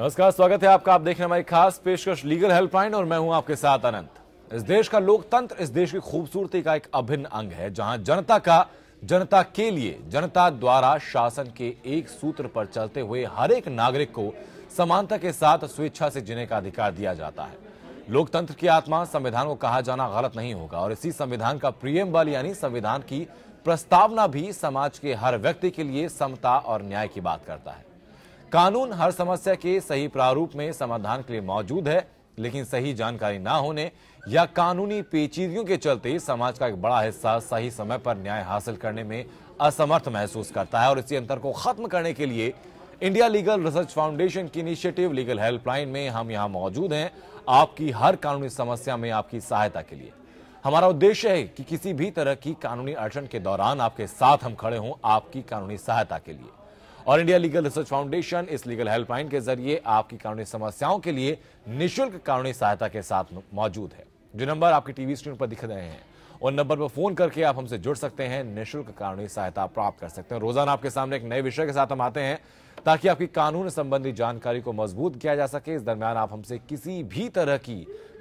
नमस्कार, स्वागत है आपका। आप देख रहे हैं हमारी खास पेशकश लीगल हेल्पलाइन और मैं हूं आपके साथ अनंत। इस देश का लोकतंत्र इस देश की खूबसूरती का एक अभिन्न अंग है, जहां जनता के लिए जनता द्वारा शासन के एक सूत्र पर चलते हुए हर एक नागरिक को समानता के साथ स्वेच्छा से जीने का अधिकार दिया जाता है। लोकतंत्र की आत्मा संविधान को कहा जाना गलत नहीं होगा और इसी संविधान का प्रियम्बल यानी संविधान की प्रस्तावना भी समाज के हर व्यक्ति के लिए समता और न्याय की बात करता है। कानून हर समस्या के सही प्रारूप में समाधान के लिए मौजूद है, लेकिन सही जानकारी ना होने या कानूनी पेचीदगियों के चलते समाज का एक बड़ा हिस्सा सही समय पर न्याय हासिल करने में असमर्थ महसूस करता है। और इसी अंतर को खत्म करने के लिए इंडिया लीगल रिसर्च फाउंडेशन की इनिशिएटिव लीगल हेल्पलाइन में हम यहां मौजूद हैं, आपकी हर कानूनी समस्या में आपकी सहायता के लिए। हमारा उद्देश्य है कि किसी भी तरह की कानूनी अड़चन के दौरान आपके साथ हम खड़े हों, आपकी कानूनी सहायता के लिए। और इंडिया लीगल रिसर्च फाउंडेशन इस लीगल हेल्पलाइन के जरिए आपकी कानूनी समस्याओं के लिए निःशुल्क कानूनी सहायता के साथ मौजूद है। जो नंबर आपकी टीवी स्क्रीन पर दिख रहे हैं उन नंबर पर फोन करके आप हमसे जुड़ सकते हैं, निःशुल्क कानूनी सहायता प्राप्त कर सकते हैं। रोजाना आपके सामने एक नए विषय के साथ हम आते हैं ताकि आपकी कानून संबंधी जानकारी को मजबूत किया जा सके। इस दरमियान आप हमसे किसी भी तरह की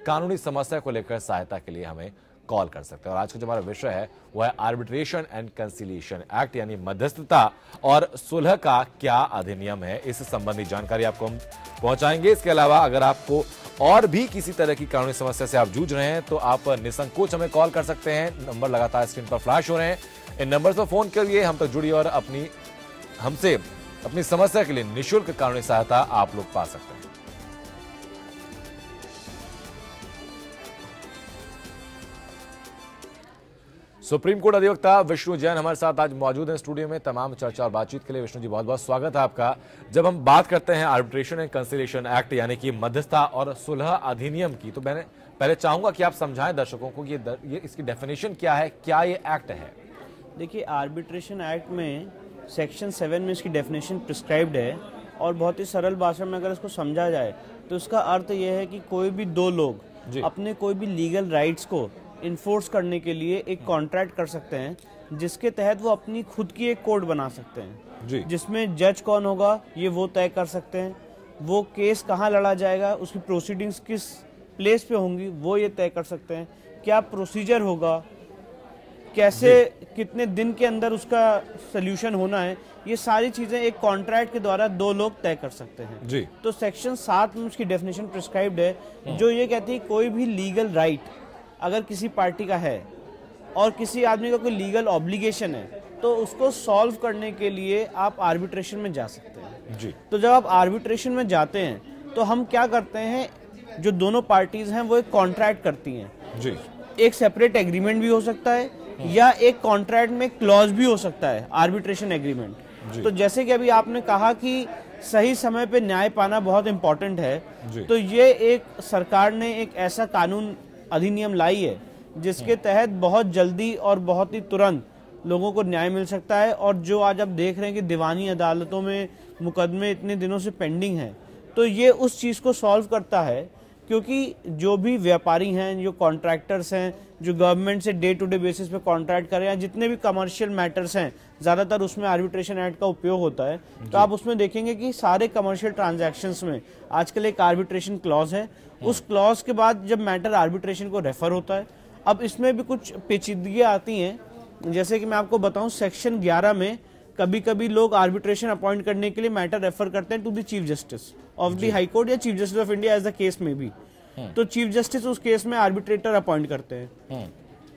कानूनी समस्या को लेकर सहायता के लिए हमें कॉल कर सकते हैं। और आज का जो हमारा विषय है वो है आर्बिट्रेशन एंड कंसिलिएशन एक्ट यानी मध्यस्थता और सुलह का क्या अधिनियम है। इस संबंधी जानकारी आपको हम पहुंचाएंगे। इसके अलावा अगर आपको और भी किसी तरह की कानूनी समस्या से आप जूझ रहे हैं तो आप निसंकोच हमें कॉल कर सकते हैं। नंबर लगातार स्क्रीन पर फ्लैश हो रहे हैं, इन नंबर पर फोन करिए, हम तक जुड़िए और हमसे अपनी समस्या के लिए निःशुल्क कानूनी सहायता आप लोग पा सकते हैं। सुप्रीम कोर्ट अधिवक्ता विष्णु जैन हमारे साथ आज मौजूद हैं स्टूडियो में तमाम चर्चा और बातचीत के लिए। विष्णु जी, बहुत बहुत स्वागत है आपका। जब हम बात करते हैं आर्बिट्रेशन एंड कंसिलिएशन एक्ट यानी कि मध्यस्थता और सुलह अधिनियम की, तो मैंने पहले चाहूंगा कि आप समझाएं दर्शकों को ये इसकी डेफिनेशन क्या है, क्या ये एक्ट है। देखिए, आर्बिट्रेशन एक्ट में सेक्शन 7 में इसकी डेफिनेशन प्रिस्क्राइब्ड है और बहुत ही सरल भाषा में अगर इसको समझा जाए तो इसका अर्थ यह है कि कोई भी दो लोग अपने कोई भी लीगल राइट्स को इन्फोर्स करने के लिए एक कॉन्ट्रैक्ट कर सकते हैं, जिसके तहत वो अपनी खुद की एक कोर्ट बना सकते हैं, जिसमें जज कौन होगा ये वो तय कर सकते हैं, वो केस कहाँ लड़ा जाएगा, उसकी प्रोसीडिंग्स किस प्लेस पे होंगी वो ये तय कर सकते हैं, क्या प्रोसीजर होगा, कैसे कितने दिन के अंदर उसका सोल्यूशन होना है, ये सारी चीजें एक कॉन्ट्रैक्ट के द्वारा दो लोग तय कर सकते हैं जी। तो सेक्शन 7 में उसकी डेफिनेशन प्रिस्क्राइब्ड है, जो ये कहती है कोई भी लीगल राइट अगर किसी पार्टी का है और किसी आदमी का कोई लीगल ऑब्लिगेशन है तो उसको सॉल्व करने के लिए आप आर्बिट्रेशन में जा सकते हैं जी। तो जब आप आर्बिट्रेशन में जाते हैं तो हम क्या करते हैं, जो दोनों पार्टीज हैं वो एक कॉन्ट्रैक्ट करती हैं जी। एक सेपरेट एग्रीमेंट भी हो सकता है या एक कॉन्ट्रैक्ट में क्लॉज भी हो सकता है आर्बिट्रेशन एग्रीमेंट। तो जैसे कि अभी आपने कहा कि सही समय पे न्याय पाना बहुत इंपॉर्टेंट है, तो ये एक सरकार ने एक ऐसा कानून अधिनियम लाई है जिसके तहत बहुत जल्दी और बहुत ही तुरंत लोगों को न्याय मिल सकता है। और जो आज आप देख रहे हैं कि दीवानी अदालतों में मुकदमे इतने दिनों से पेंडिंग हैं, तो ये उस चीज़ को सॉल्व करता है, क्योंकि जो भी व्यापारी हैं, जो कॉन्ट्रैक्टर्स हैं, जो गवर्नमेंट से डे टू डे बेसिस पे कॉन्ट्रैक्ट कर रहे हैं, जितने भी कमर्शियल मैटर्स हैं ज़्यादातर उसमें आर्बिट्रेशन एक्ट का उपयोग होता है। तो आप उसमें देखेंगे कि सारे कमर्शियल ट्रांजैक्शंस में आजकल एक आर्बिट्रेशन क्लॉज है। उस क्लॉज के बाद जब मैटर आर्बिट्रेशन को रेफर होता है, अब इसमें भी कुछ पेचीदगियां आती हैं। जैसे कि मैं आपको बताऊं, सेक्शन 11 में कभी कभी लोग आर्बिट्रेशन अपॉइंट करने के लिए मैटर रेफर करते हैं to the chief justice of the high court या chief justice of India as the case में भी। तो चीफ जस्टिस उस केस में आर्बिट्रेटर अपॉइंट करते हैं।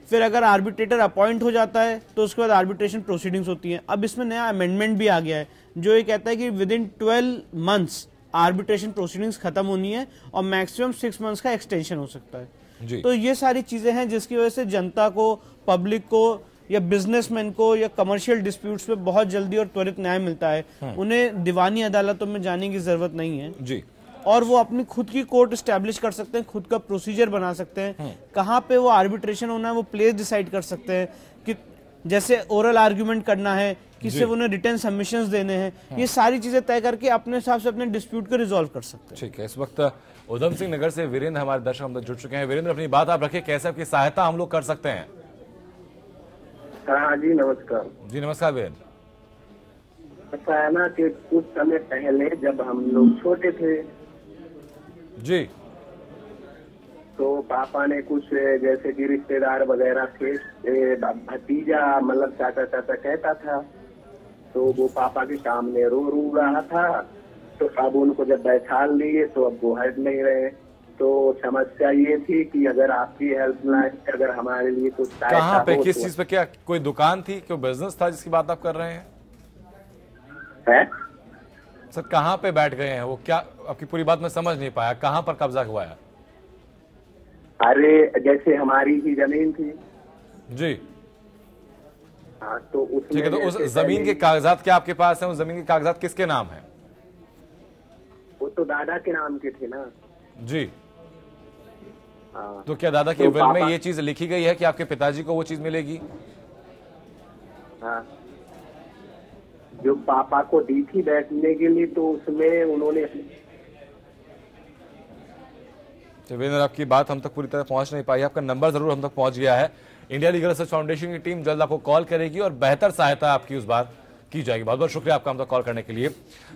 फिर अगर आर्बिट्रेटर अपॉइंट हो जाता है तो उसके बाद आर्बिट्रेशन प्रोसीडिंग्स होती हैं। अब इसमें नया अमेंडमेंट भी आ गया है जो ये कहता है कि with in 12 months arbitration proceedings खत्म होनी है और मैक्सिमम 6 मंथ्स का एक्सटेंशन हो सकता है। तो ये सारी चीजें हैं जिसकी वजह से जनता को, पब्लिक को या बिजनेसमैन को या कमर्शियल डिस्प्यूट्स में बहुत जल्दी और त्वरित न्याय मिलता है। उन्हें दीवानी अदालतों में जाने की जरूरत नहीं है जी। और वो अपनी खुद की कोर्ट स्टैब्लिश कर सकते हैं, खुद का प्रोसीजर बना सकते हैं, कहाँ पे वो आर्बिट्रेशन होना है वो प्लेस डिसाइड कर सकते हैं, कि जैसे ओरल आर्ग्यूमेंट करना है, किससे उन्हें रिटर्न सबमिशंस देने हैं, ये सारी चीजें तय करके अपने हिसाब से अपने डिस्प्यूट को रिजॉल्व कर सकते हैं। ठीक है, इस वक्त उधम सिंह नगर से वीरेंद्र हमारे दर्शक हम जुड़ चुके हैं। वीरेंद्र, अपनी बात आप रखिए, कैसे आपकी सहायता हम लोग कर सकते हैं? हाँ जी, नमस्कार। जी नमस्कार वीरेंद्र। ऐसा है ना कि कुछ समय पहले जब हम लोग छोटे थे जी, तो पापा ने कुछ जैसे कि रिश्तेदार वगैरह थे, भतीजा मतलब चाचा चाचा कहता था, तो वो पापा के सामने रो रहा था। तो अब उनको जब बैठा लिए तो अब वो हट नहीं रहे। तो समस्या ये थी कि अगर आपकी हेल्पलाइन अगर हमारे लिए कुछ कहाँ पे, किस तो चीज पे, क्या कोई दुकान थी, कोई बिजनेस था जिसकी बात आप कर रहे हैं? है। सर कहाँ पे बैठ गए हैं वो, क्या आपकी पूरी बात मैं समझ नहीं पाया, कहाँ पर कब्जा हुआ है? अरे जैसे हमारी ही जमीन थी जी, हाँ, तो उसमें ठीक है। तो उस जैसे जमीन के कागजात क्या आपके पास हैं? उस जमीन के कागजात किसके नाम हैं? वो तो दादा के नाम के थे ना। जी, हाँ, तो क्या दादा की तो विल में पापा- ये चीज लिखी गई है कि आपके पिताजी को वो चीज मिलेगी? हाँ, जो पापा को दी थी बैठने के लिए, तो उसमें उन्होंने देवेंद्र, आपकी बात हम तक पूरी तरह पहुंच नहीं पाई, आपका नंबर जरूर हम तक पहुंच गया है। इंडिया लीगल रिसर्च फाउंडेशन की टीम जल्द आपको कॉल करेगी और बेहतर सहायता आपकी उस बार की जाएगी। बहुत बहुत शुक्रिया आपका हम तक कॉल करने के लिए।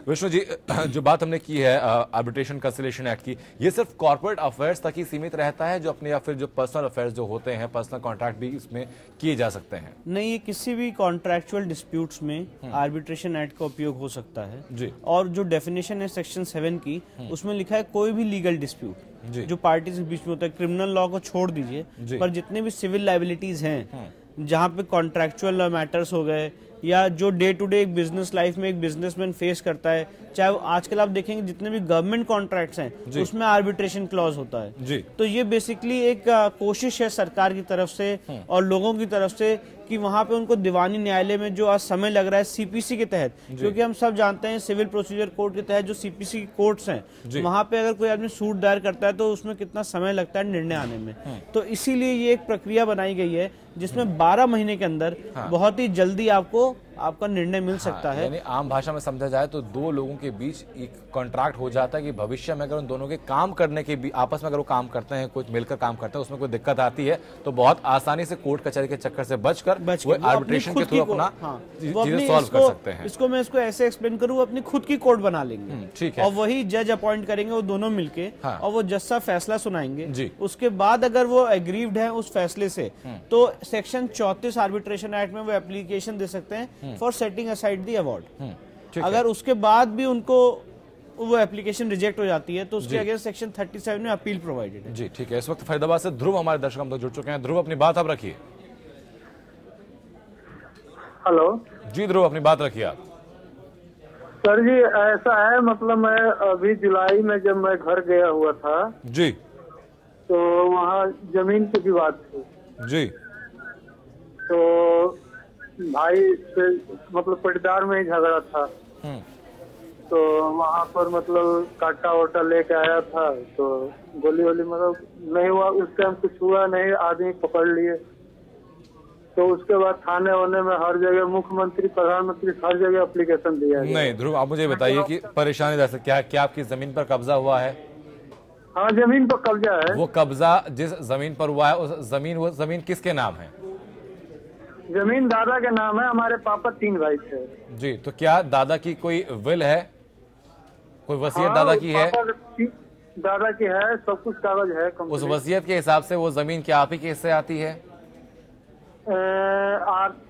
विष्णु जी, जो बात हमने की है आर्बिट्रेशन कंसिलिएशन एक्ट की, ये सिर्फ कॉर्पोरेट अफेयर्स तक ही सीमित रहता है जो अपने, या फिर जो पर्सनल अफेयर्स जो होते हैं, पर्सनल कॉन्ट्रैक्ट भी इसमें किए जा सकते हैं? नहीं, ये किसी भी कॉन्ट्रैक्चुअल डिस्प्यूट्स में आर्बिट्रेशन एक्ट का उपयोग हो सकता है जी। और जो डेफिनेशन है सेक्शन 7 की, उसमें लिखा है कोई भी लीगल डिस्प्यूट जी। जो पार्टीज के बीच में होता है, क्रिमिनल लॉ को छोड़ दीजिए, पर जितने भी सिविल लाइबिलिटीज हैं, जहाँ पे कॉन्ट्रैक्चुअल मैटर्स हो गए या जो डे टू डे एक बिजनेस लाइफ में एक बिजनेसमैन फेस करता है, चाहे वो आजकल आप देखेंगे जितने भी गवर्नमेंट कॉन्ट्रैक्ट्स हैं उसमें आर्बिट्रेशन क्लॉज होता है जी। तो ये बेसिकली एक कोशिश है सरकार की तरफ से और लोगों की तरफ से कि वहां पे उनको दीवानी न्यायालय में जो आज समय लग रहा है सीपीसी के तहत, क्योंकि हम सब जानते हैं सिविल प्रोसीजर कोड के तहत जो सीपीसी कोर्ट्स हैं वहां पे अगर कोई आदमी सूट दायर करता है तो उसमें कितना समय लगता है निर्णय आने में। तो इसीलिए ये एक प्रक्रिया बनाई गई है जिसमें 12 महीने के अंदर बहुत ही जल्दी आपका निर्णय मिल सकता है। यानी आम भाषा में समझा जाए तो दो लोगों के बीच एक कॉन्ट्रैक्ट हो जाता है कि भविष्य में अगर उन दोनों के काम करने के भी आपस में अगर वो काम करते हैं, कुछ मिलकर काम करते हैं, उसमें कोई दिक्कत आती है तो बहुत आसानी से कोर्ट कचहरी के चक्कर से बचकर वो आर्बिट्रेशन के थ्रू अपना चीजें सॉल्व कर सकते हैं। इसको मैं इसको ऐसे एक्सप्लेन करूँ, अपनी खुद की कोर्ट बना लेंगे, ठीक है, और वही जज अपॉइंट करेंगे वो दोनों मिलके, और वो जज सा फैसला सुनाएंगे जी। उसके बाद अगर वो एग्रीव्ड है उस फैसले से तो सेक्शन 34 आर्बिट्रेशन एक्ट में वो एप्लीकेशन दे सकते हैं for setting aside the award. अगर उसके बाद भी उनको वो एप्लीकेशन रिजेक्ट हो जाती है तो उसके अगेंस्ट सेक्शन 37 में अपील प्रोवाइडेड है। जी ठीक है। इस वक्त फरीदाबाद से ध्रुव हमारे दर्शक हम तक जुड़ चुके हैं। ध्रुव, अपनी बात आप रखिए। हेलो जी ध्रुव, अपनी बात रखिए आप। सर जी, ऐसा है, मतलब मैं अभी जुलाई में जब मैं घर गया हुआ था जी, तो वहाँ जमीन की भी बात थी जी, तो भाई से मतलब पटीदार में ही झगड़ा था, तो वहाँ पर मतलब काटा वाटा लेके आया था, तो गोली वोली मतलब नहीं हुआ उस टाइम, कुछ हुआ नहीं, आदमी पकड़ लिए। तो उसके बाद थाने वाने में हर जगह मुख्यमंत्री प्रधानमंत्री हर जगह एप्लीकेशन दिया गया। नहीं ध्रुव, आप मुझे बताइए कि परेशानी दरअसल क्या आपकी जमीन पर कब्जा हुआ है? हाँ, जमीन पर कब्जा है। वो कब्जा जिस जमीन पर हुआ है वो जमीन किसके नाम है? जमीन दादा के नाम है, हमारे पापा 3 भाई थे। जी, तो क्या दादा की कोई विल है, कोई वसीयत दादा की है? दादा की है, सब कुछ कागज है। उस वसीयत के हिसाब से वो जमीन क्या आप ही के हिस्से आती है?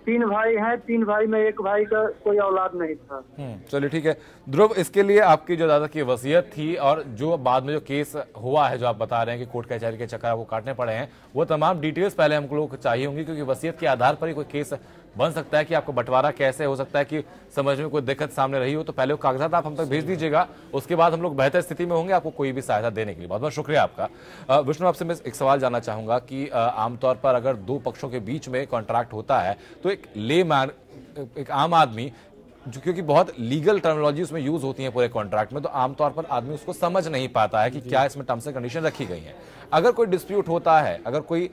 3 भाई हैं, 3 भाई में एक भाई का कोई औलाद नहीं था। चलिए ठीक है ध्रुव, इसके लिए आपकी जो दादा की वसीयत थी और जो बाद में जो केस हुआ है, जो आप बता रहे हैं कि कोर्ट कचहरी के चक्कर आपको काटने पड़े हैं, वो तमाम डिटेल्स पहले हमको लोग चाहिए होंगी, क्योंकि वसीयत के आधार पर ही कोई केस बन सकता है कि आपको बंटवारा कैसे हो सकता है कि समझ में कोई दिक्कत सामने रही हो। तो पहले वो कागजात आप हम तक भेज दीजिएगा, उसके बाद हम लोग बेहतर स्थिति में होंगे आपको कोई भी सहायता देने के लिए। बहुत बहुत शुक्रिया आपका। विष्णु, आपसे मैं एक सवाल जानना चाहूंगा कि आमतौर पर अगर दो पक्षों के बीच में कॉन्ट्रैक्ट होता है तो एक लेमैन, एक आम आदमी, जो क्योंकि बहुत लीगल टर्मिनोलॉजी उसमें यूज होती है पूरे कॉन्ट्रैक्ट में, तो आमतौर पर आदमी उसको समझ नहीं पाता है कि क्या इसमें टर्म्स एंड कंडीशन रखी गई हैं। अगर कोई डिस्प्यूट होता है, अगर कोई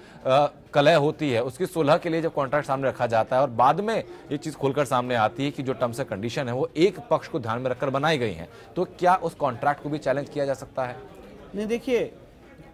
कलह होती है, उसकी सुलह के लिए जब कॉन्ट्रैक्ट सामने रखा जाता है और बाद में ये चीज खुलकर सामने आती है कि जो टर्म्स एंड कंडीशन है वो एक पक्ष को ध्यान में रखकर बनाई गई हैं, तो क्या उस कॉन्ट्रैक्ट को भी चैलेंज किया जा सकता है? नहीं, देखिए,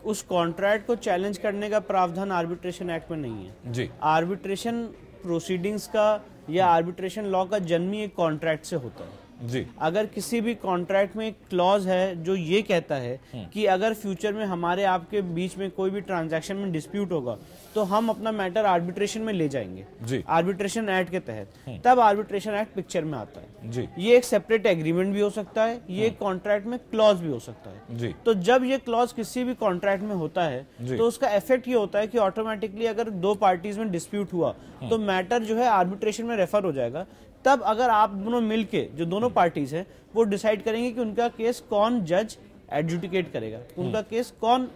उस कॉन्ट्रैक्ट को चैलेंज करने का प्रावधान आर्बिट्रेशन एक्ट में नहीं है। जी, आर्बिट्रेशन प्रोसीडिंग्स का या आर्बिट्रेशन लॉ का जन्म ही एक कॉन्ट्रैक्ट से होता है जी। अगर किसी भी कॉन्ट्रैक्ट में एक क्लॉज है जो ये कहता है कि अगर फ्यूचर में हमारे आपके बीच में कोई भी ट्रांजैक्शन में डिस्प्यूट होगा तो हम अपना मैटर आर्बिट्रेशन में ले जाएंगे जी। आर्बिट्रेशन एक्ट के तहत, तब आर्बिट्रेशन एक्ट पिक्चर में आता है जी। ये एक सेपरेट एग्रीमेंट भी हो सकता है, ये एक कॉन्ट्रैक्ट में क्लॉज भी हो सकता है जी। तो जब ये क्लॉज किसी भी कॉन्ट्रैक्ट में होता है तो उसका इफेक्ट ये होता है कि ऑटोमेटिकली अगर दो पार्टीज में डिस्प्यूट हुआ तो मैटर जो है आर्बिट्रेशन में रेफर हो जाएगा। तब अगर आप दोनों मिलके जो दोनों पार्टीज हैं वो डिसाइड करेंगे कि उनका केस कौन जज एडजुडिकेट करेगा, उनका केस कौन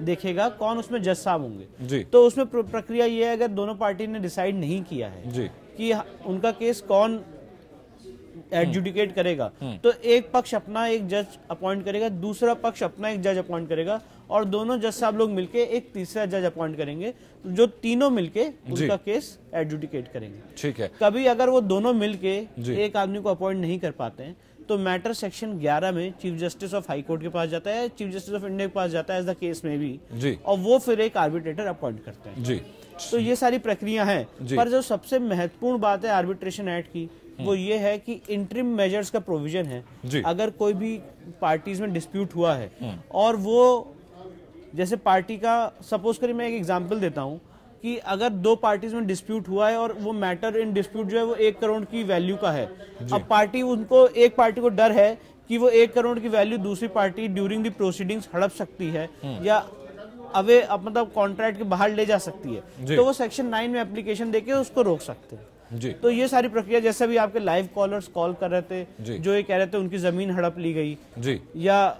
देखेगा, कौन उसमें जज साहब होंगे जी। तो उसमें प्रक्रिया ये है, अगर दोनों पार्टी ने डिसाइड नहीं किया है जी। कि उनका केस कौन एडजुडिकेट करेगा तो एक पक्ष अपना एक जज अपॉइंट करेगा, दूसरा पक्ष अपना एक जज अपॉइंट करेगा और दोनों जज साहब लोग मिलके एक तीसरा जज अपॉइंट करेंगे जो तीनों मिलके उनका केस एडजुडिकेट करेंगे। ठीक है। कभी अगर वो दोनों मिलके एक आदमी को अपॉइंट नहीं कर पाते हैं तो मैटर सेक्शन 11 में chief justice of high court के पास जाता है, चीफ जस्टिस ऑफ इंडिया के पास जाता है एज द केस में भी जी। और वो फिर एक आर्बिट्रेटर अपॉइंट करते हैं जी। तो ये सारी प्रक्रिया है। पर जो सबसे महत्वपूर्ण बात है आर्बिट्रेशन एक्ट की वो ये है कि इंटरिम मेजर्स का प्रोविजन है। अगर कोई भी पार्टीज में डिस्प्यूट हुआ है और वो जैसे पार्टी का सपोज करिए, मैं एक एग्जांपल देता हूं कि अगर दो पार्टीज में डिस्प्यूट हुआ है और वो मैटर इन डिस्प्यूट जो है वो 1 करोड़ की वैल्यू का है, अब पार्टी उनको एक पार्टी को डर है कि वो 1 करोड़ की वैल्यू दूसरी पार्टी ड्यूरिंग द प्रोसीडिंग्स हड़प सकती है या अवे मतलब कॉन्ट्रैक्ट के बाहर ले जा सकती है तो वो सेक्शन 9 में एप्लीकेशन देके उसको रोक सकते हैं जी। तो ये सारी प्रक्रिया, जैसे भी आपके लाइव कॉलर्स कॉल कर रहे थे जो ये कह रहे थे उनकी जमीन हड़प ली गई जी। या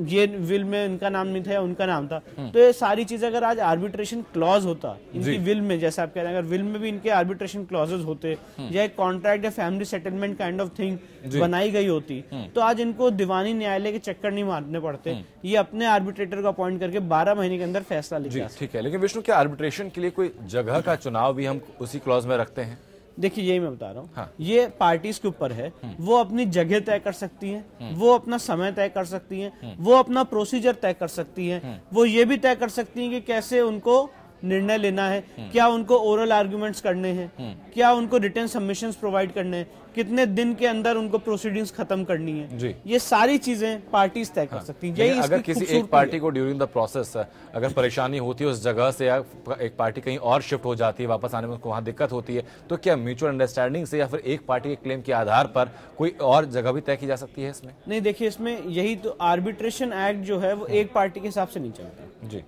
ये विल में इनका नाम नहीं था या उनका नाम था, तो ये सारी चीजें अगर आज आर्बिट्रेशन क्लॉज होता इनकी विल में, जैसे आप कह रहे हैं अगर विल में भी इनके आर्बिट्रेशन क्लॉजेस होते या एक कॉन्ट्रैक्ट या family settlement kind of thing बनाई गई होती तो आज इनको दीवानी न्यायालय के चक्कर नहीं मारने पड़ते, ये अपने आर्बिट्रेटर को अपॉइंट करके 12 महीने के अंदर फैसला लेके आ सकते। ठीक है, लेकिन विष्णु क्या आर्बिट्रेशन के लिए कोई जगह का चुनाव भी हम उसी क्लॉज में रखते हैं? देखिए यही मैं बता रहा हूँ, ये पार्टीज के ऊपर है, वो अपनी जगह तय कर सकती हैं, वो अपना समय तय कर सकती हैं, वो अपना प्रोसीजर तय कर सकती हैं, वो ये भी तय कर सकती हैं कि कैसे उनको निर्णय लेना है, क्या उनको ओरल आर्ग्यूमेंट्स करने हैं, क्या उनको रिटन सबमिशंस प्रोवाइड करने हैं, कितने दिन के अंदर उनको प्रोसीडिंग्स खत्म करनी है, ये सारी चीजें पार्टीज तय कर सकती हैं। यही अगर किसी एक पार्टी को ड्यूरिंग द प्रोसेस अगर परेशानी होती है उस जगह से या एक पार्टी कहीं और शिफ्ट हो जाती है, वापस आने में उसको वहां दिक्कत होती है, तो क्या म्यूचुअल अंडरस्टैंडिंग से या फिर एक पार्टी के क्लेम के आधार पर कोई और जगह भी तय की जा सकती है इसमें? नहीं, देखिए इसमें यही तो आर्बिट्रेशन एक्ट जो है वो एक पार्टी के हिसाब से नहीं चलता जी।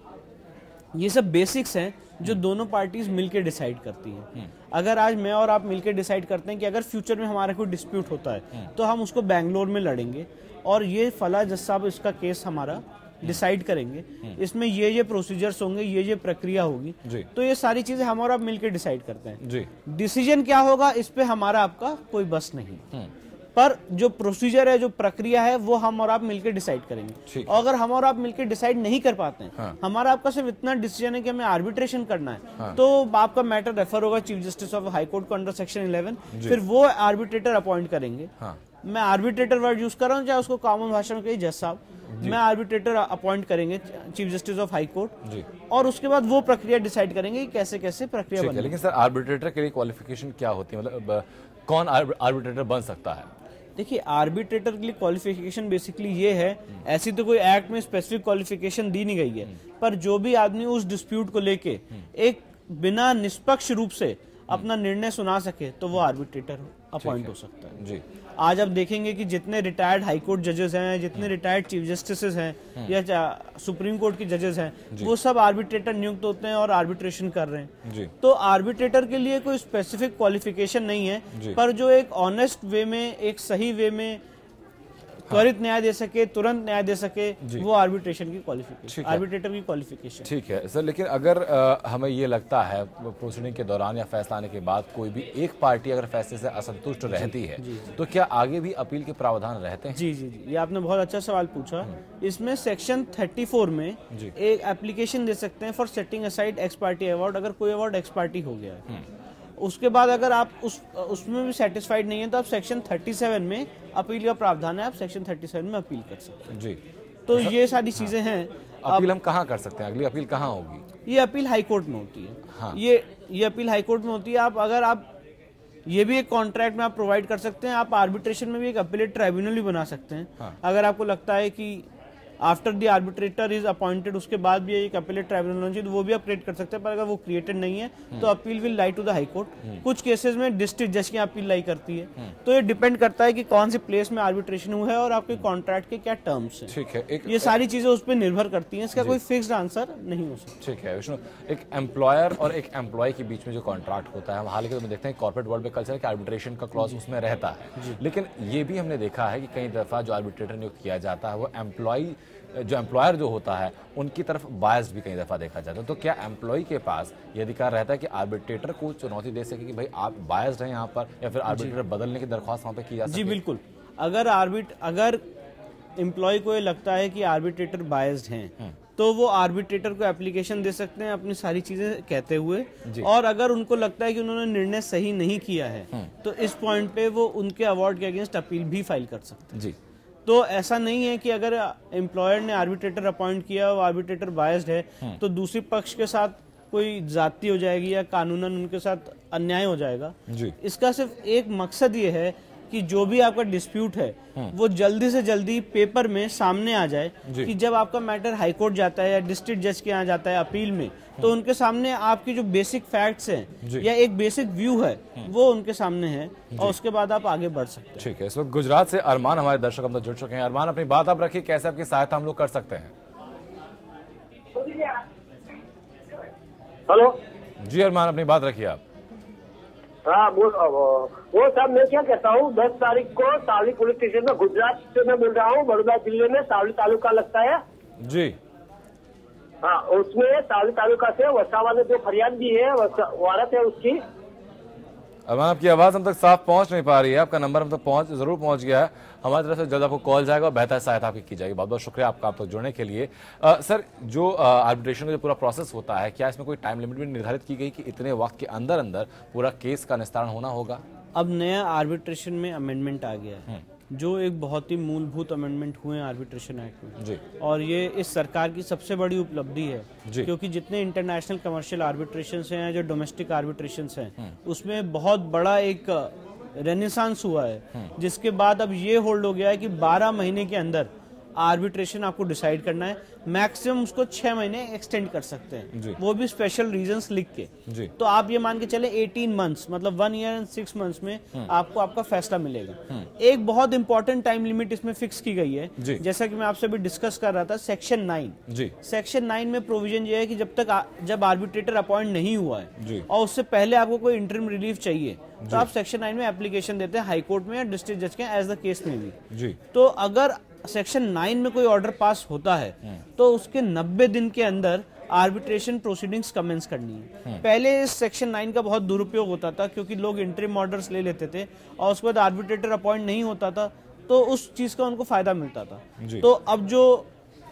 ये सब बेसिक्स हैं जो दोनों पार्टीज मिलकर डिसाइड करती हैं। अगर आज मैं और आप मिलकर डिसाइड करते हैं कि अगर फ्यूचर में हमारा कोई डिस्प्यूट होता है तो हम उसको बेंगलोर में लड़ेंगे और ये फला जज साहब इसका केस हमारा डिसाइड करेंगे, इसमें ये प्रोसीजर्स होंगे, ये प्रक्रिया होगी, तो ये सारी चीजें हम और आप मिलकर डिसाइड करते हैं। डिसीजन क्या होगा इस पे हमारा आपका कोई बस नहीं, पर जो प्रोसीजर है, जो प्रक्रिया है, वो हम और आप मिलकर डिसाइड करेंगे। और अगर हम और आप मिलकर डिसाइड नहीं कर पाते हैं, हमारा आपका सिर्फ इतना डिसीजन है कि हमें आर्बिट्रेशन करना है, तो आपका मैटर रेफर होगा chief justice of high court को अंडर सेक्शन 11, फिर वो आर्बिट्रेटर अपॉइंट करेंगे। मैं आर्बिट्रेटर वर्ड यूज कर रहा हूँ, चाहे उसको कॉमन भाषा में कहिए जज साहब, मैं आर्बिट्रेटर अपॉइंट करेंगे chief justice of high court, और उसके बाद वो प्रक्रिया डिसाइड करेंगे कि कैसे कैसे प्रक्रिया बनेगी। लेकिन सर आर्बिट्रेटर के लिए क्वालिफिकेशन क्या होती है, मतलब कौन आर्बिट्रेटर बन सकता है? देखिए आर्बिट्रेटर के लिए क्वालिफिकेशन बेसिकली ये है, ऐसी तो कोई एक्ट में स्पेसिफिक क्वालिफिकेशन दी नहीं गई है, पर जो भी आदमी उस डिस्प्यूट को लेके एक बिना निष्पक्ष रूप से अपना निर्णय सुना सके तो वो आर्बिट्रेटर अपॉइंट हो सकता है जी। आज आप देखेंगे कि जितने रिटायर्ड हाई कोर्ट जजेस हैं, जितने रिटायर्ड चीफ जस्टिस हैं या सुप्रीम कोर्ट के जजेस हैं, वो सब आर्बिट्रेटर नियुक्त होते हैं और आर्बिट्रेशन कर रहे हैं जी। तो आर्बिट्रेटर के लिए कोई स्पेसिफिक क्वालिफिकेशन नहीं है, पर जो एक ऑनेस्ट वे में, एक सही वे में त्वरित न्याय दे सके, तुरंत न्याय दे सके, वो आर्बिट्रेशन की क्वालिफिकेशन, आर्बिट्रेटर की क्वालिफिकेशन। ठीक है सर, लेकिन अगर हमें ये लगता है प्रोसीडिंग के दौरान या फैसला आने के बाद कोई भी एक पार्टी अगर फैसले से असंतुष्ट रहती है, तो क्या आगे भी अपील के प्रावधान रहते हैं? जी जी जी, ये आपने बहुत अच्छा सवाल पूछा। इसमें सेक्शन 34 में एक एप्लीकेशन दे सकते हैं for setting aside x party award, अगर कोई अवार्ड एक्स पार्टी हो गया है। उसके बाद अगर आप उसमें भी सेटिस्फाइड नहीं है तो आप सेक्शन 37 में अपील का प्रावधान है, आप सेक्शन 37 में अपील कर सकते हैं जी। तो ये सारी चीजें हैं। अपील हम कहाँ कर सकते हैं? अगली अपील कहाँ होगी? ये अपील हाई कोर्ट में होती है। ये अपील हाई कोर्ट में होती है। अगर आप ये भी एक कॉन्ट्रैक्ट में आप प्रोवाइड कर सकते हैं। आप आर्बिट्रेशन में भी एक अपीलेट ट्राइब्यूनल भी बना सकते हैं। हाँ। अगर आपको लगता है कि after the arbitrator is appointed उसके बाद भी एक अपीलेट ट्राइब्यूनल होना चाहिए, तो वो भी आप क्रिएट कर सकते हैं। पर अगर वो क्रिएटेड नहीं है तो appeal will lie to the high court. कुछ केसेस में डिस्ट्रिक्ट जज की अपील लाई करती है। तो ये डिपेंड करता है कि कौन सी प्लेस में आर्बिट्रेशन हुआ है और आपके कॉन्ट्रैक्ट के क्या टर्म्स हैं। ठीक है, ये सारी चीजें उस पर निर्भर करती हैं। इसका कोई फिक्स्ड आंसर नहीं हो सकता। ठीक है विष्णु, एक एम्प्लॉयर और एक एम्प्लॉय के बीच में जो कॉन्ट्रैक्ट होता है, हम हाल ही में देखते हैं कॉर्पोरेट वर्ल्ड में कल्चर है कि आर्बिट्रेशन का क्लॉज उसमें रहता है, लेकिन ये भी हमने देखा है कि कई दफा जो आर्बिट्रेटर नियुक्त किया जाता है वो एम्प्लॉयर जो होता है उनकी तरफ बायस्ड भी कई दफा देखा जाता है। तो क्या एम्प्लॉय के पास ये अधिकार रहता है कि आर्बिट्रेटर को चुनौती दे सके कि भाई आप बायस्ड हैं यहाँ पर, या फिर आर्बिट्रेटर बदलने की दरख्वास्त वहाँ पे की जा सके? जी बिल्कुल। अगर एम्प्लॉय को ये लगता है कि आर्बिट्रेटर बायस्ड हैं तो वो आर्बिट्रेटर को एप्लीकेशन दे सकते हैं अपनी सारी चीजें कहते हुए। और अगर उनको लगता है कि उन्होंने निर्णय सही नहीं किया है तो इस पॉइंट पे वो उनके अवार्ड के अगेंस्ट अपील भी फाइल कर सकते हैं। जी। तो ऐसा नहीं है कि अगर एम्प्लॉयर ने आर्बिट्रेटर अपॉइंट किया और आर्बिट्रेटर बायस्ड है तो दूसरी पक्ष के साथ कोई जाति हो जाएगी या कानूनन उनके साथ अन्याय हो जाएगा। जी। इसका सिर्फ एक मकसद ये है कि जो भी आपका डिस्प्यूट है वो जल्दी से जल्दी पेपर में सामने आ जाए कि जब आपका मैटर हाईकोर्ट जाता है या डिस्ट्रिक्ट जज के यहाँ जाता है अपील में, तो उनके सामने आपकी जो बेसिक फैक्ट्स हैं या एक बेसिक व्यू है वो उनके सामने है और उसके बाद आप आगे बढ़ सकते हैं। ठीक है, इस वक्त गुजरात से अरमान हमारे दर्शक हम तक जुड़ चुके हैं। अरमान, अपनी बात आप रखिए, कैसे आपकी सहायता हम लोग कर सकते हैं? हेलो जी अरमान, अपनी बात रखिए आप। हाँ वो साहब, मैं क्या कहता हूँ, 10 तारीख को सावली पुलिस स्टेशन में, गुजरात से मैं बोल रहा हूँ, बड़ौदा जिले में सावली तालुका लगता है जी। हाँ, उसमें सावली तालुका से वसावा ने जो फरियाद दी है, वारत है उसकी। अरमान, आपकी आवाज हम तक साफ पहुंच नहीं पा रही है। आपका नंबर हम तक जरूर पहुंच गया है। हमारी तरफ से जल्द आपको कॉल जाएगा और बेहतर सहायता आपकी की जाएगी। बहुत बहुत शुक्रिया आपका आप तक जुड़ने के लिए। सर, जो आर्बिट्रेशन का जो पूरा प्रोसेस होता है, क्या इसमें कोई टाइम लिमिट भी निर्धारित की गई कि इतने वक्त के अंदर अंदर पूरा केस का निस्तारण होना होगा? अब नया आर्बिट्रेशन में अमेंडमेंट आ गया है, जो एक बहुत ही मूलभूत अमेंडमेंट हुए हैं आर्बिट्रेशन एक्ट में जी। और ये इस सरकार की सबसे बड़ी उपलब्धि है जी। क्योंकि जितने इंटरनेशनल कमर्शियल आर्बिट्रेशंस हैं, जो डोमेस्टिक आर्बिट्रेशंस हैं, उसमें बहुत बड़ा एक रेनेसांस हुआ है, जिसके बाद अब ये होल्ड हो गया है कि 12 महीने के अंदर आर्बिट्रेशन आपको डिसाइड करना है। मैक्सिमम उसको 6 महीने एक्सटेंड कर सकते हैं, वो भी स्पेशल रीजंस लिख के जी। तो आप ये मान के चले 18 मंथ्स, मतलब 1 ईयर एंड 6 मंथ्स में आपको आपका फैसला मिलेगा। एक बहुत इंपॉर्टेंट टाइम लिमिट इसमें फिक्स की गई है, जैसा कि मैं आपसे भी डिस्कस कर रहा था। सेक्शन 9 जी। सेक्शन 9 में प्रोविजन ये है कि जब आर्बिट्रेटर अपॉइंट नहीं हुआ है और उससे पहले आपको कोई इंटरिम रिलीफ चाहिए तो आप सेक्शन 9 में एप्लीकेशन देते हैं हाई कोर्ट में या डिस्ट्रिक्ट जज के, एज द केस में भी। तो अगर सेक्शन 9 में कोई ऑर्डर पास होता है तो उसके 90 दिन के अंदर आर्बिट्रेशन प्रोसीडिंग्स कमेंस करनी है। पहले इस सेक्शन 9 का बहुत दुरुपयोग होता था क्योंकि लोग इंटरिम ऑर्डर्स ले लेते थे और उसके बाद आर्बिट्रेटर अपॉइंट नहीं होता था तो उस चीज का उनको फायदा मिलता था। तो अब जो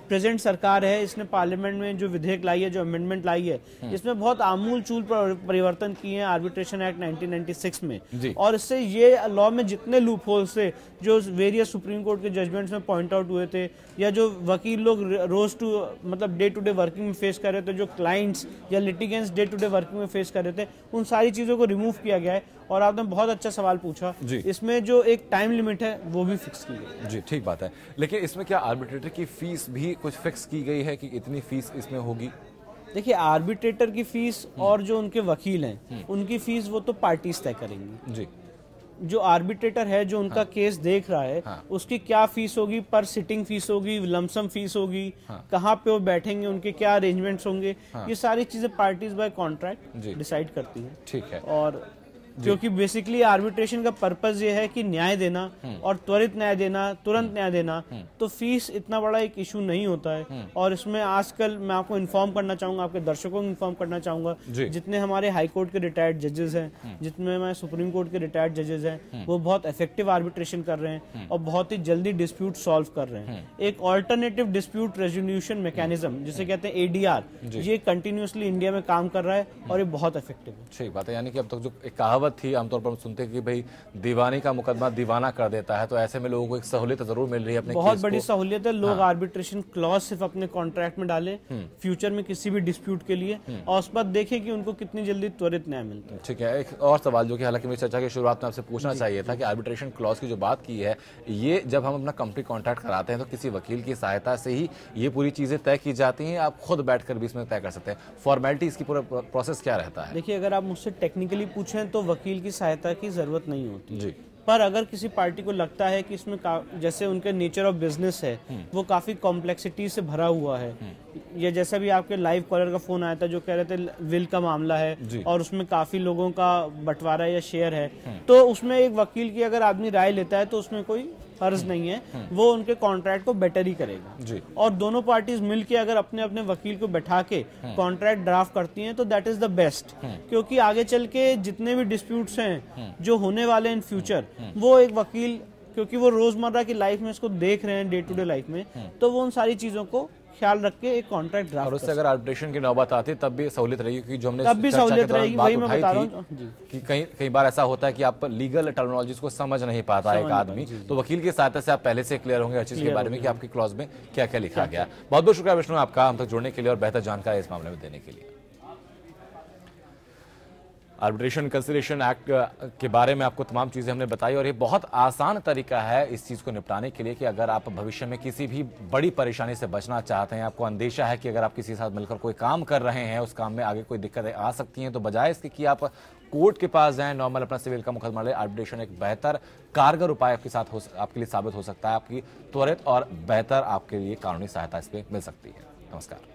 प्रेजेंट सरकार है, इसने पार्लियामेंट में जो विधेयक लाई है, जो अमेंडमेंट लाई है, इसमें बहुत आमूल चूल परिवर्तन किए हैं आर्बिट्रेशन एक्ट 1996 में। और इससे ये लॉ में जितने लूप होल्स थे जो वेरियस सुप्रीम कोर्ट के जजमेंट्स में पॉइंट आउट हुए थे या जो वकील लोग रोज टू मतलब डे टू डे वर्किंग में फेस कर रहे थे, जो क्लाइंट्स या litigants day to day working में फेस कर रहे थे, उन सारी चीजों को रिमूव किया गया है। और आपने बहुत अच्छा सवाल पूछा, इसमें जो एक टाइम लिमिट है वो भी फिक्स की गई। जी, ठीक बात है। लेकिन इसमें क्या आर्बिट्रेटर की फीस भी कुछ फिक्स की गई है कि इतनी फीस इसमें होगी? देखिए, आर्बिट्रेटर की फीस और जो उनके वकील हैं उनकी फीस वो तो पार्टीज तय करेंगी जी। जो आर्बिट्रेटर है, जो उनका केस देख रहा है, उसकी क्या फीस होगी, पर सिटिंग फीस होगी, लमसम फीस होगी, कहाँ पे वो बैठेंगे, उनके क्या अरेंजमेंट्स होंगे, ये सारी चीजें पार्टीज बाय कॉन्ट्रैक्ट डिसाइड करती हैं। ठीक है। और क्योंकि बेसिकली आर्बिट्रेशन का पर्पस ये है कि न्याय देना और त्वरित न्याय देना, तुरंत न्याय देना, तो फीस इतना बड़ा एक इशू नहीं होता है। और इसमें आजकल मैं आपको इन्फॉर्म करना चाहूंगा, आपके दर्शकों को इन्फॉर्म करना चाहूंगा, जितने हमारे हाई कोर्ट के रिटायर्ड जजेस हैं, जितने हमारे सुप्रीम कोर्ट के रिटायर्ड जजेस हैं, वो बहुत इफेक्टिव आर्बिट्रेशन कर रहे हैं और बहुत ही जल्दी डिस्प्यूट सॉल्व कर रहे हैं। एक ऑल्टरनेटिव डिस्प्यूट रेजोल्यूशन मैकेनिज्म जिसे कहते हैं ADR, ये कंटिन्यूसली इंडिया में काम कर रहा है और ये बहुत इफेक्टिव है। ठीक बात है। यानी कि अब तक जो एक कहावत कहावत थी, आमतौर पर हम सुनते हैं कि भाई दीवानी का मुकदमा दीवाना कर देता है, तो ऐसे में लोगों को एक सहूलियत जरूर मिल रही है अपने बहुत बड़ी सहूलियत है। लोग आर्बिट्रेशन क्लॉज सिर्फ अपने कॉन्ट्रैक्ट में डालें फ्यूचर में किसी भी डिस्प्यूट के लिए, और उस पर देखें कि उनको कितनी जल्दी त्वरित न्याय मिलता है। ठीक है, एक और सवाल जो कि हालांकि मेरी चर्चा की शुरुआत में आपसे पूछना चाहिए था कि आर्बिट्रेशन क्लॉज की जो बात की है, ये जब हम अपना कंपनी कॉन्ट्रैक्ट कराते हैं तो किसी वकील की सहायता से ही ये पूरी चीजें तय की जाती हैं, आप खुद बैठकर भी इसमें तय कर सकते हैं? फॉर्मेलिटी, इसकी पूरा प्रोसेस क्या रहता है? देखिए, अगर आप मुझसे टेक्निकली पूछें तो वकील की सहायता की जरूरत नहीं होती जी। पर अगर किसी पार्टी को लगता है कि इसमें जैसे उनके नेचर ऑफ बिजनेस है वो काफी कॉम्प्लेक्सिटी से भरा हुआ है, या जैसा भी आपके लाइव कॉलर का फोन आया था जो कह रहे थे विल का मामला है और उसमें काफी लोगों का बंटवारा या शेयर है, तो उसमें एक वकील की अगर आदमी राय लेता है तो उसमें कोई फर्ज नहीं है, वो उनके कॉन्ट्रैक्ट को बेटर ही करेगा जी। और दोनों पार्टीज मिलके अगर अपने अपने वकील को बैठा के कॉन्ट्रैक्ट ड्राफ्ट करती हैं तो दैट इज द बेस्ट, क्योंकि आगे चल के जितने भी डिस्प्यूट्स हैं जो होने वाले इन फ्यूचर, वो एक वकील, क्योंकि वो रोजमर्रा की लाइफ में इसको देख रहे हैं डे टू डे लाइफ में, तो वो उन सारी चीजों को ख्याल रख के एक कॉन्ट्रैक्ट ड्राफ्ट, और उससे अगर आर्बिट्रेशन की नौबत आती है तब भी सहूलियत रहेगी, क्योंकि जो हमने तब भी सहूलियत रहेगी, वही मैं बता रहा हूं कि कई बार ऐसा होता है कि आप लीगल टर्मिनोलॉजीज को समझ नहीं पाता एक आदमी, तो वकील की सहायता से आप पहले से क्लियर होंगे हर चीज के बारे में कि आपकी क्लॉज में क्या क्या लिखा गया। बहुत बहुत शुक्रिया विष्णु आपका हम तक जुड़ने के लिए और बेहतर जानकारी इस मामले में देने के लिए। आर्बिट्रेशन कंसिलिएशन एक्ट के बारे में आपको तमाम चीज़ें हमने बताई, और ये बहुत आसान तरीका है इस चीज़ को निपटाने के लिए कि अगर आप भविष्य में किसी भी बड़ी परेशानी से बचना चाहते हैं, आपको अंदेशा है कि अगर आप किसी के साथ मिलकर कोई काम कर रहे हैं, उस काम में आगे कोई दिक्कतें आ सकती हैं, तो बजाय इसके कि आप कोर्ट के पास जाएं, नॉर्मल अपना सिविल का मुकदमा ले, आर्बिट्रेशन एक बेहतर कारगर उपाय आपके लिए साबित हो सकता है। आपकी त्वरित और बेहतर आपके लिए कानूनी सहायता इसमें मिल सकती है। नमस्कार।